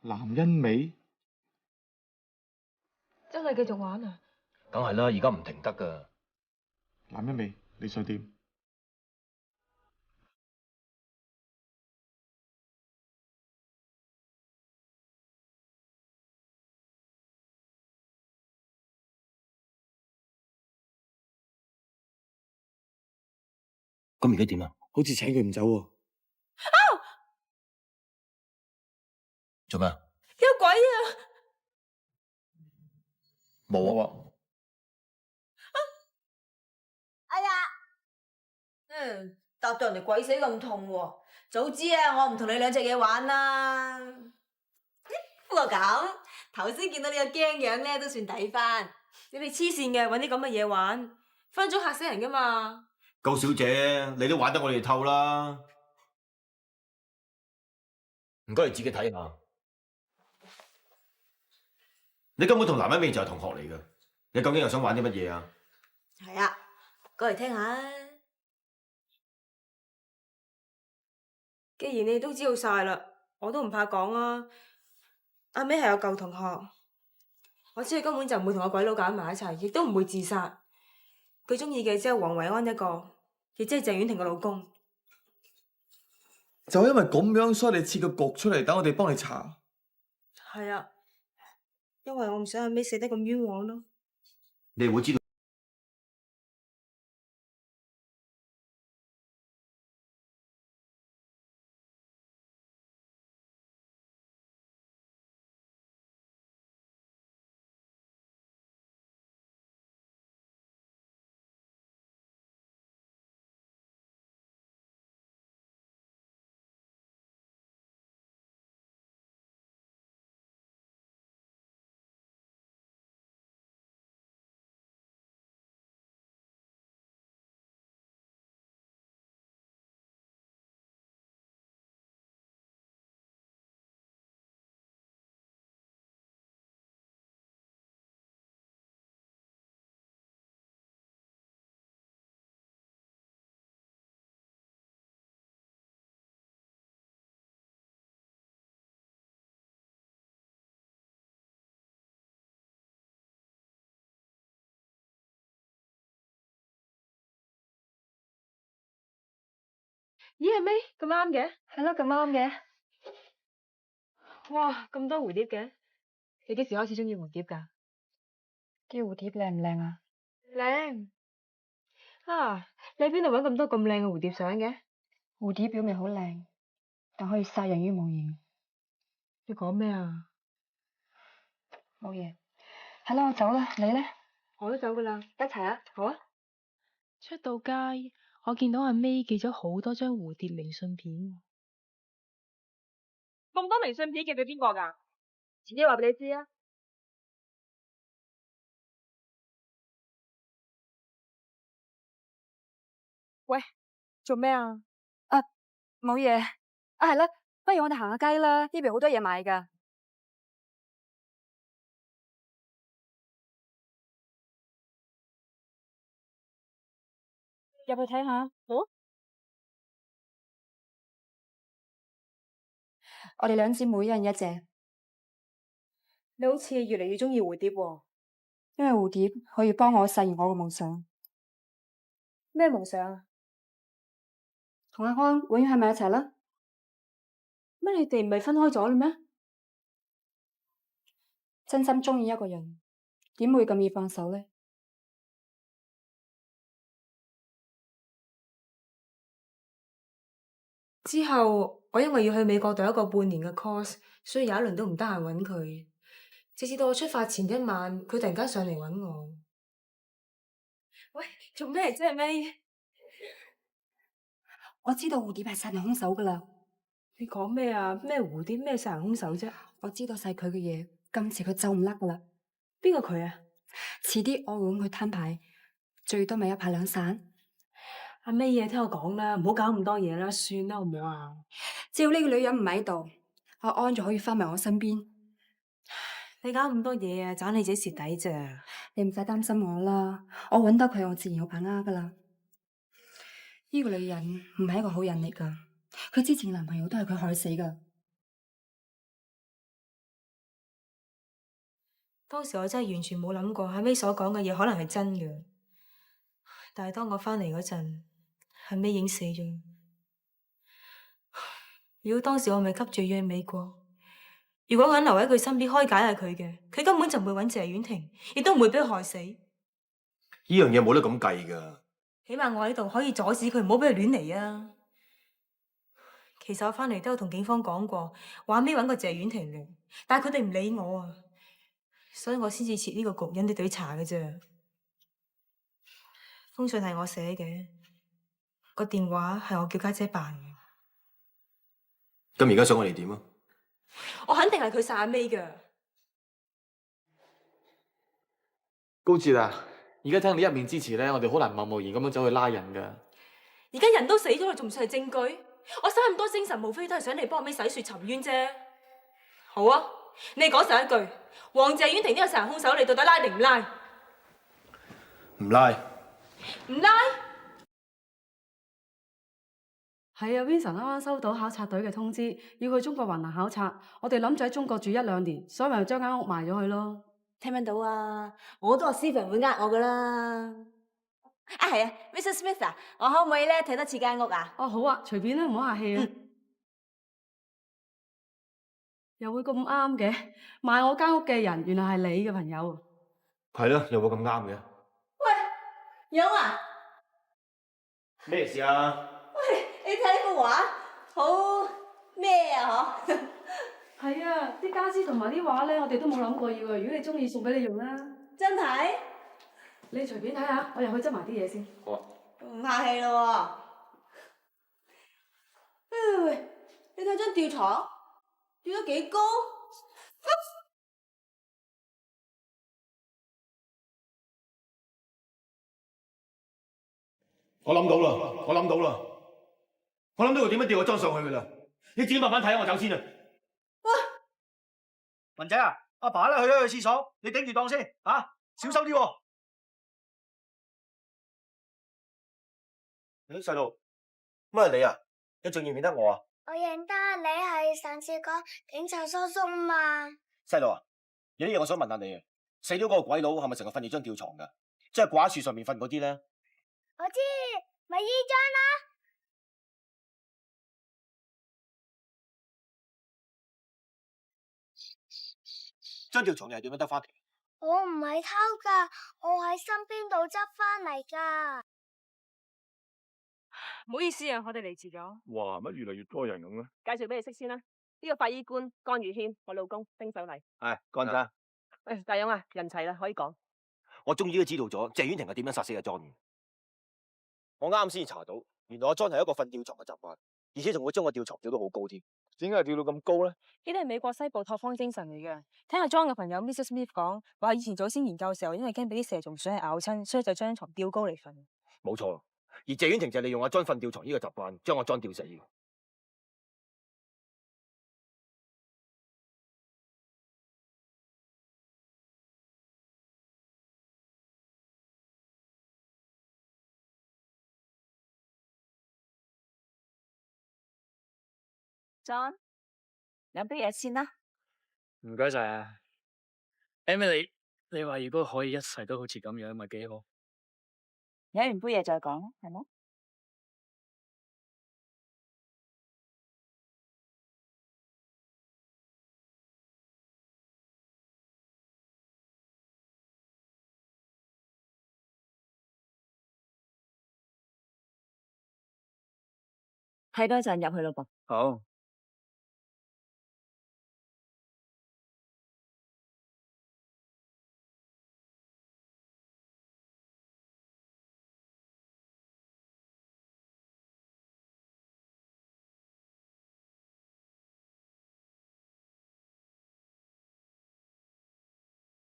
藍欣美，真係繼續玩啊！梗係啦，而家唔停得噶。藍欣美，你想點？咁而家點啊？好似請佢唔走喎。做咩？有鬼啊！冇啊！哎呀，答到人哋鬼死咁痛喎！早知啊，我唔同你兩隻嘢玩啦。不過咁，頭先見到你個驚樣咧，都算抵翻。你哋黐線嘅，搵啲咁嘅嘢玩，分鐘嚇死人噶嘛！高小姐，你都玩得我哋透啦。唔該，你自己睇下。你根本同藍欣美就係同學嚟噶，你究竟又想玩啲乜嘢啊？係啊，過嚟聽下。既然你都知道晒啦，我都唔怕講啊。阿 May 係我舊同學，我知佢根本就唔會同個鬼佬搞埋一齊，亦都唔會自殺。佢中意嘅只係黃偉安一個，亦即係鄭婉婷嘅老公。就因為咁樣，所以你設個局出嚟，等我哋幫你查。係啊，因為我唔想阿 May 死得咁冤枉咯。你會知道。咦，阿 May 咁啱嘅？係咯，咁啱嘅。哇，咁多蝴蝶嘅，你幾時開始中意蝴蝶㗎？啲蝴蝶靚唔靚啊？靚啊！你喺邊度搵咁多咁靚嘅蝴蝶相嘅？蝴蝶表面好靚，但可以殺人於無形。你講咩啊？冇嘢。係啦，我走啦，你咧？我都走㗎啦，一齊啊！好啊！出到街，我見到阿 May 寄咗好多張蝴蝶明信片。咁多明信片寄俾邊個㗎？遲啲話俾你知啊！喂，做咩啊？冇嘢。係啦，不如我哋行下街啦，呢邊好多嘢買㗎。入去睇下。好。我哋兩姊妹一人一隻，你好似越嚟越中意蝴蝶喎。因為蝴蝶可以幫我實現我嘅夢想。咩夢想啊？同阿康永遠喺埋一齊啦。乜你哋唔係分開咗啦咩？真心中意一個人，點會咁易放手呢？之後我因為要去美國讀一個半年嘅 course，所以有一輪都唔得閒揾佢。直至到我出發前一晚，佢突然間上嚟揾我。喂，做咩啫，May？我知道蝴蝶係殺人兇手㗎啦。你講咩啊？咩蝴蝶？咩殺人兇手啫？我知道晒佢嘅嘢，今次佢走唔甩㗎啦。邊個佢啊？遲啲我會揾佢攤牌，最多咪一拍兩散。阿 May 嘢，聽我講啦，唔好搞咁多嘢啦，算啦，好唔好啊？只要呢個女人唔喺度，阿安就可以翻埋我身邊。你搞咁多嘢啊，盞你自己蝕底咋？你唔使擔心我啦，我揾到佢，我自然有把握噶啦。呢個女人唔係一個好人嚟噶，佢之前男朋友都係佢害死噶。當時我真係完全冇諗過阿 May 所講嘅嘢可能係真嘅。但係當我返嚟嗰陣，阿 May 已經死咗。如果當時我咪急住要去美國，如果我肯留喺佢身邊開解下佢嘅，佢根本就唔會揾謝婉婷，亦都唔會俾佢害死。呢樣嘢冇得咁計㗎。起碼我喺度可以阻止佢，唔好俾佢亂嚟啊！其實我返嚟都有同警方講過，話尾揾過謝婉婷嘅，但係佢哋唔理我啊，所以我先至設呢個局引你哋去查嘅啫。封信係我寫嘅，個電話係我叫家姐辦嘅。咁而家想我哋點啊？我肯定係佢殺阿 May 㗎。高哲啊，而家聽你一面之詞咧，我哋好難貿貿然咁樣走去拉人㗎。而家人都死咗啦，仲唔算係證據？我使咁多精神，無非都係想你幫我 May 洗雪沉冤啫。好啊，你講實一句，黃謝婉婷呢個殺人兇手，你到底拉定唔拉？唔拉。唔拉？係啊 ，Vincent 啱啱收到考察隊嘅通知，要去中國雲南考察。我哋諗住喺中國住1-2年，所以咪將間屋賣咗佢咯。聽唔聽到啊？我都話 Steven 會呃我噶啦。啊係啊，Mr. Smith 啊，我可唔可以咧睇多次間屋啊？哦，好啊，隨便啦，唔好客氣啊。又會咁啱嘅，買我間屋嘅人原來係你嘅朋友。係咯，又會咁啱嘅。喂，勇啊！咩事啊？喂，你睇呢幅畫，好咩啊？嗬？係啊，啲家私同埋啲畫咧，我哋都冇諗過要啊。如果你中意，送俾你用啦。真係？你隨便睇下，我入去執埋啲嘢先。好啊。唔客氣咯喎。喂，你睇張吊床，吊得幾高？我諗到啦，我諗到啦，我諗到佢點樣吊個裝上去㗎啦。你自己慢慢睇啊，我走先啊。喂，文仔啊，阿爸咧去咗去廁所，你頂住檔先啊，小心啲喎。誒，細路，乜係你啊？你仲認唔認得我啊？我認得，你係上次講警察叔叔嘛？細路啊，有啲嘢我想問下你啊。死咗嗰個鬼佬係咪成日瞓住張吊床㗎？即係掛喺樹上面瞓嗰啲咧？我知，咪依張啦。張吊床又係點樣得翻嚟？我唔係偷噶，我喺身邊度執翻嚟噶。唔好意思啊，我哋嚟遲咗。哇，乜越嚟越多人咁咧？介紹俾你識先啦，呢個法醫官江宇軒，我老公丁守禮。係，幹生。誒，大勇啊，人齊啦，可以講。我終於都知道咗謝婉婷係點樣殺死阿 John。我啱先查到，原來阿 John 係一個瞓吊床嘅習慣，而且仲會將個吊床吊到好高添。點解吊到咁高咧？呢啲係美國西部拓荒精神嚟嘅。聽阿 John 嘅朋友 Mr. Smith 講，話以前祖先研究嘅時候，因為驚俾啲蛇蟲鼠係咬親，所以就將床吊高嚟瞓。冇錯，而謝婉婷就係利用阿 John 瞓吊床呢個習慣，將阿 John 吊死嘅。John，飲杯嘢先啦。唔該晒啊 ，Emily，你話如果可以一世都好似咁樣，咪幾好？飲完杯嘢再講，係冇？睇多陣入去咯噃。好。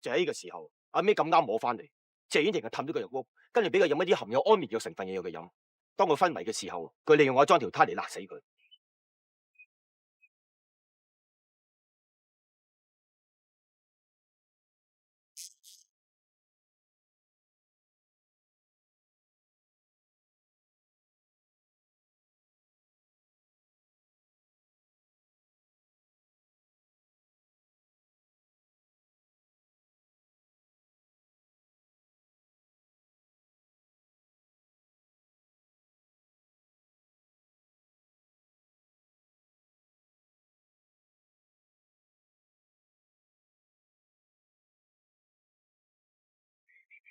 就喺呢個時候，阿 May 咁啱摸翻嚟，謝婉婷就氹咗佢入屋，跟住俾佢飲一啲含有安眠藥成分嘅藥佢飲。當佢昏迷嘅時候，佢利用我裝條呔嚟勒死佢。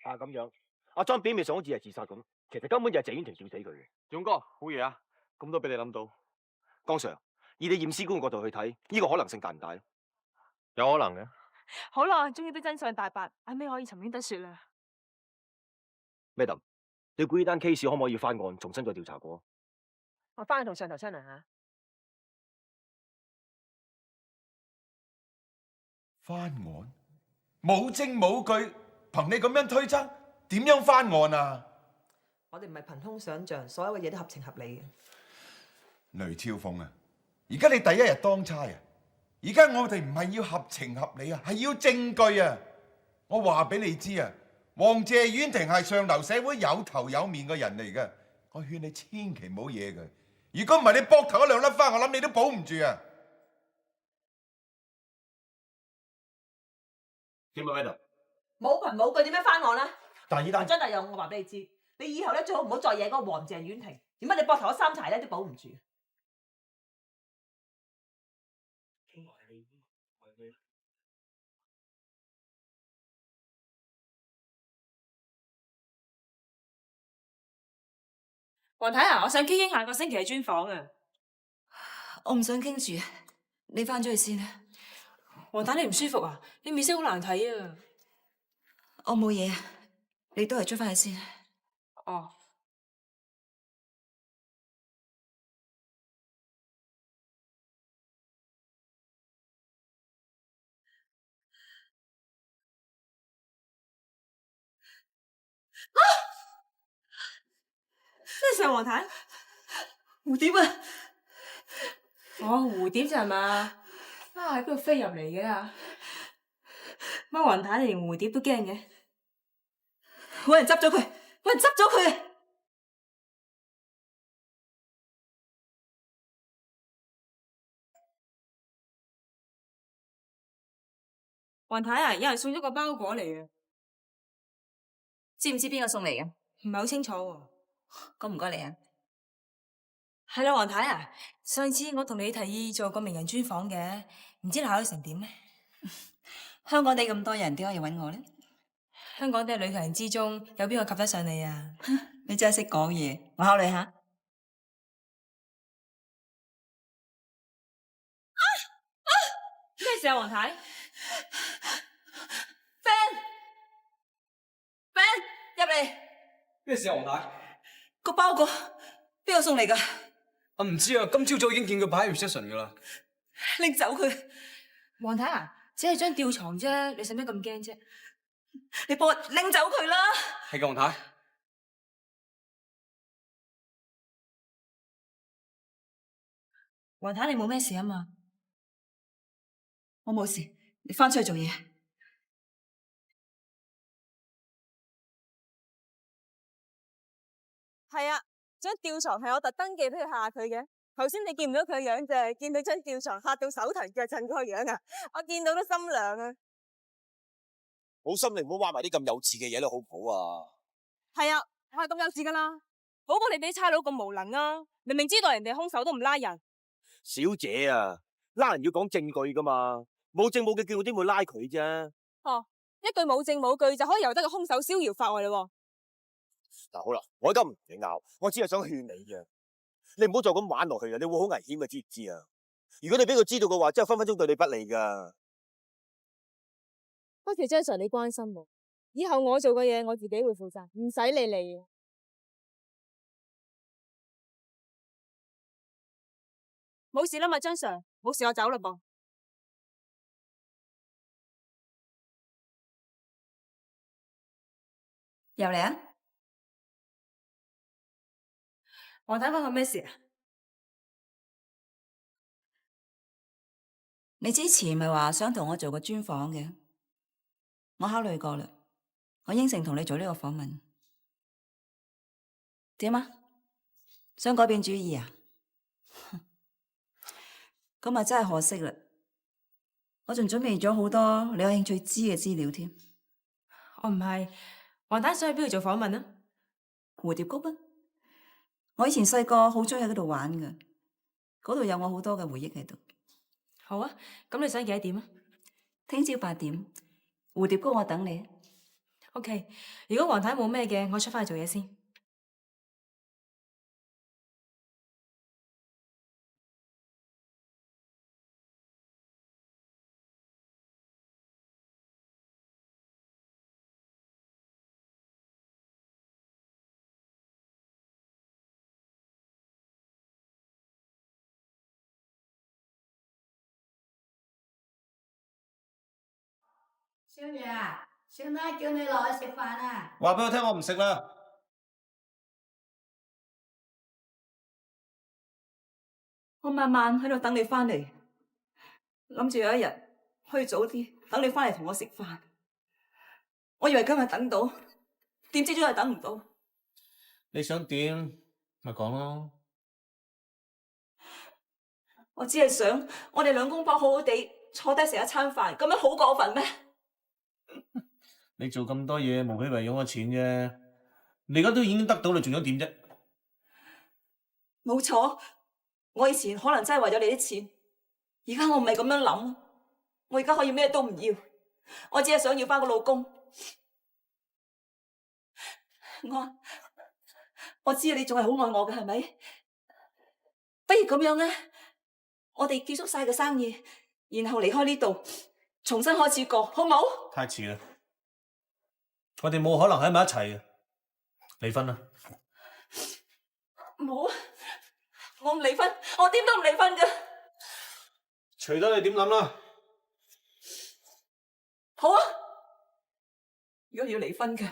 下咁樣，阿莊表面上好似係自殺咁，其實根本就係謝婉婷吊死佢嘅。勇哥，好嘢啊！咁都俾你諗到。江 Sir，以你驗屍官嘅角度去睇，呢個可能性大唔大咧？有可能嘅。好啦，終於都真相大白，阿 May 可以沉冤得雪啦。 Madam，你估呢單 case 可唔可以翻案，重新再調查過？我翻去同上頭商量下。翻案？冇證冇據，憑你咁樣推測，點樣翻案啊？我哋唔係憑空想像，所有嘅嘢都合情合理嘅。雷超鳳啊，而家你第一日當差啊，而家我哋唔係要合情合理啊，係要證據啊！我話俾你知啊，黃謝婉婷係上流社會有頭有面嘅人嚟嘅，我勸你千祈唔好惹佢。如果唔係你膊頭嗰兩粒花，我諗你都保唔住啊！點啊，Madam？冇憑冇據點樣翻案啦？但係呢單張大友，我話俾你知，你以後咧最好唔好再惹嗰個黃謝婉婷。點解你膊頭嗰三柴咧都保唔住？黃太啊，我想傾下個星期嘅專訪啊。我唔想傾住，你翻咗去先啦。黃太，你唔舒服啊？你面色好難睇啊。我冇嘢，你都係出翻去先。哦。咩事啊，黃太？蝴蝶啊！哦，蝴蝶咋係嘛？啊，喺邊度飛入嚟嘅啊？乜黃太你連蝴蝶都驚嘅？揾人執咗佢，揾人執咗佢！黃太啊，有人送咗個包裹嚟啊！知唔知邊個送嚟嘅？唔係好清楚喎。咁唔該你啊。係啦，黃太啊，上次我同你提議做個名人專訪嘅，唔知你考慮成點呢？香港地咁多人，點解要揾我呢？香港啲女強人之中，有邊個及得上你啊？你真係識講嘢，我考慮下。咩事啊，黃太 ？Ben 入嚟。咩事啊，黃太？個包裹邊個送嚟㗎？我唔知啊，今朝早已經見佢擺喺 reception 㗎啦。拎走佢。黃太啊，只係張吊床啫，你使咩咁驚啫？你幫我拎走佢啦！係嘅，黃太。黃太，你冇咩事啊嘛？我冇事，你翻出去做嘢。係啊，張吊床係我特登寄俾佢嚇佢嘅。頭先你見唔到佢樣啫，見到張吊床嚇到手騰腳震嗰個樣啊！我見到都心涼啊！好心你唔好話埋啲咁幼稚嘅嘢啦，好唔好啊？係啊，我係咁幼稚噶啦，好過你俾差佬咁無能啊！明明知道人哋兇手都唔拉人。小姐啊，拉人要講證據噶嘛，冇證冇據叫我點會拉佢啫？哦，一句冇證冇據就可以由得個兇手逍遙法外嘞喎！嗱好啦，我而家唔同你拗，我只係想勸你啫，你唔好再咁玩落去啊！你會好危險嘅，知唔知啊？如果你俾佢知道嘅話，真係分分鐘對你不利噶。多謝張 Sir 你關心我，以後我做嘅嘢我自己會負責，唔使你理。冇事啦嘛，張 Sir，冇事我走啦噃。入嚟啊！黃太，關我咩事啊？你之前咪話想同我做個專訪嘅，我考慮過啦，我應承同你做呢個訪問。點啊？想改變主意啊？咁啊真係可惜啦！我仲準備咗好多你有興趣知嘅資料添。我唔係，黃太想去邊度做訪問啊？蝴蝶谷啊！我以前細個好中意喺嗰度玩噶，嗰度有我好多嘅回憶喺度。好啊，咁你想幾多點啊？聽朝8點，蝴蝶谷我等你。OK，如果黃太冇咩嘅，我出翻去做嘢先。小月啊，小奶叫你落去食飯啊！話俾我聽，我唔食啦。我晚晚喺度等你翻嚟，諗住有一日可以早啲等你翻嚟同我食飯。我以為今日等到，點知都係等唔到。你想點咪講咯。我只係想我哋兩公婆好好地坐低食一餐飯，咁樣好過分咩？你做咁多嘢，無非為咗我錢啫。你而家都已經得到，你仲想點啫？冇錯，我以前可能真係為咗你啲錢，而家我唔係咁樣諗。我而家可以咩都唔要，我只係想要翻個老公。我知你仲係好愛我嘅，係咪？不如咁樣咧，我哋結束晒個生意，然後離開呢度，重新開始過，好冇？太遲啦，我哋冇可能喺埋一齊嘅，離婚啦！冇，我唔離婚，我點都唔離婚㗎。隨得你點諗啦。好啊，如果要離婚嘅，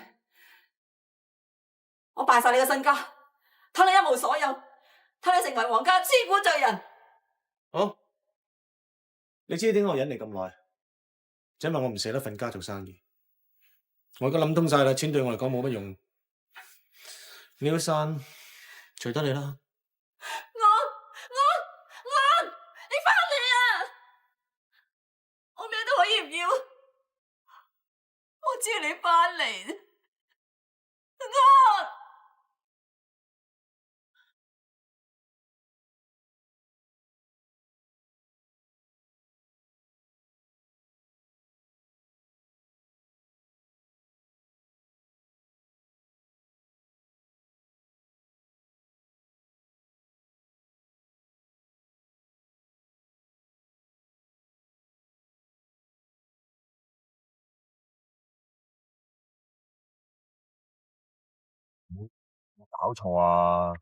我敗晒你嘅身家，睇你一無所有，睇你成為皇家千古罪人。好，你知點解我忍你咁耐？就因為我唔捨得瞓家做生意。我而家諗通晒啦，錢對我嚟講冇乜用。你要散，隨得你啦。你翻嚟啊！我咩都可以唔要，我只要你翻嚟。搞錯啊！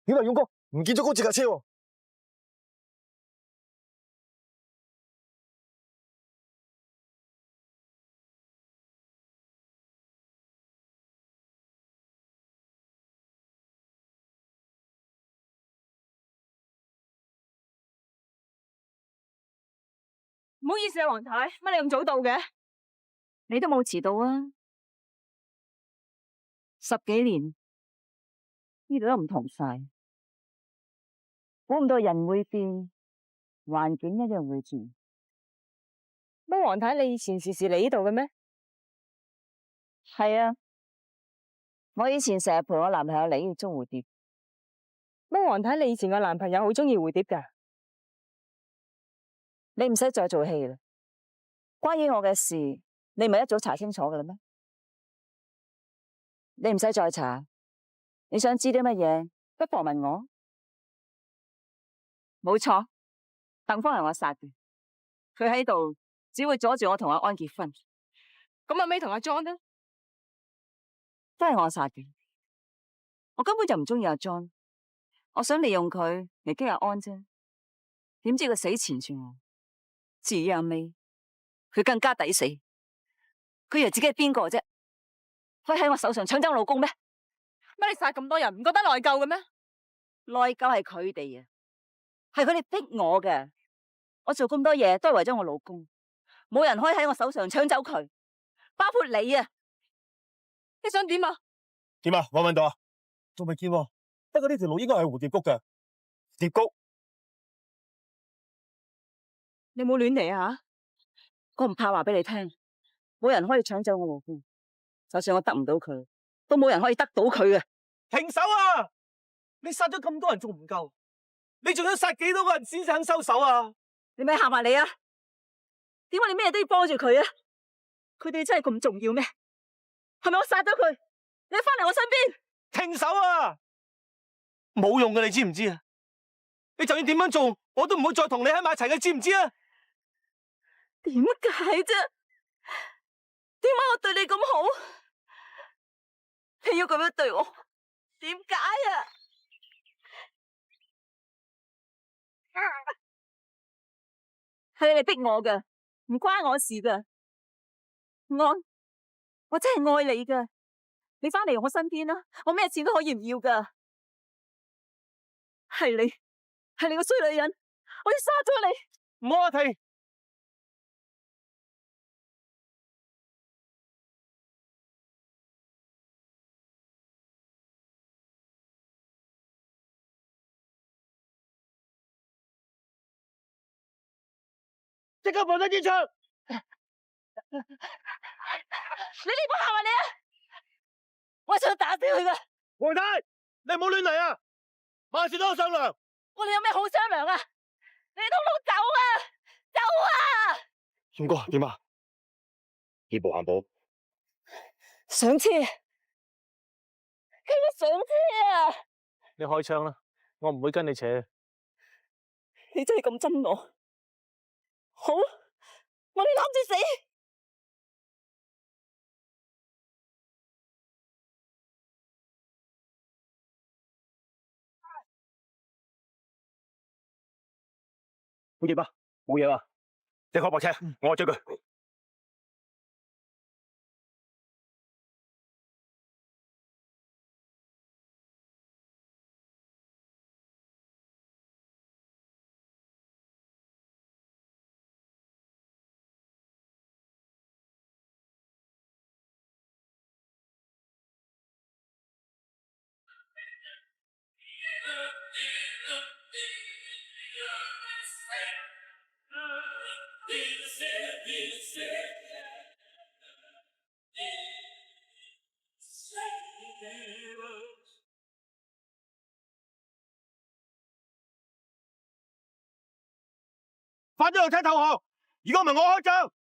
點啊，勇哥，唔見咗嗰架車喎！唔好意思啊，黃太，乜你咁早到嘅？你都冇遲到啊！10幾年呢度都唔同晒，估唔到人會變，環境一樣會轉。乜黃太，你以前時時嚟呢度嘅咩？係啊，我以前成日陪我男朋友嚟呢度捉蝴蝶。乜黃太，你以前個男朋友好中意蝴蝶㗎？你唔使再做戲啦，關於我嘅事，你唔係一早查清楚㗎啦咩？你唔使再查，你想知啲乜嘢，不妨問我。冇錯，鄧芳係我殺嘅，佢喺度只會阻住我同阿安結婚。咁阿 May 同阿 John 呢？都係我殺嘅，我根本就唔中意阿 John， 我想利用佢嚟激阿安啫。點知佢死纏住我。至於阿 May， 佢更加抵死。佢以為自己係邊個啫？可以喺我手上搶走我老公咩？乜你殺咁多人，唔覺得內疚嘅咩？內疚係佢哋啊，係佢哋逼我嘅。我做咁多嘢都係為咗我老公，冇人可以喺我手上搶走佢，包括你啊！你想點啊？點啊？搵到啊？仲未見喎，不過呢條路應該係蝴蝶谷嘅。蝶谷，你冇亂嚟啊！我唔怕話俾你聽，冇人可以搶走我老公，就算我得唔到佢，都冇人可以得到佢嘅。停手啊！你殺咗咁多人仲唔夠？你仲要殺幾多個人先肯收手啊？你咪嚇埋你啊！點解你咩都要幫住佢啊？佢哋真係咁重要咩？係咪我殺咗佢？你翻嚟我身邊？停手啊！冇用嘅，你知唔知啊？你就算點樣做，我都唔會再同你喺埋一齊嘅，知唔知啊？點解啫？點解我對你咁好，你要咁樣對我？點解啊？係你哋逼我噶，唔關我事噶。我真係愛你噶，你翻嚟我身邊啦，我咩錢都可以唔要噶。係你個衰女人，我要殺咗你！唔好啊，停！即刻放低支槍！你呢個係咪你啊？我想打死佢噶！黃太，你唔好亂嚟啊！萬事都有商量。我哋有咩好商量啊？你通通走啊！走啊！謙哥，點啊？見步行步。上車！佢要上車啊！你開槍啦，我唔會跟你扯。你真係咁憎我？好，我哋攬住死！好掂啊，冇嘢啊，你開部車，我追佢。快啲落車投降！如果唔係我開槍！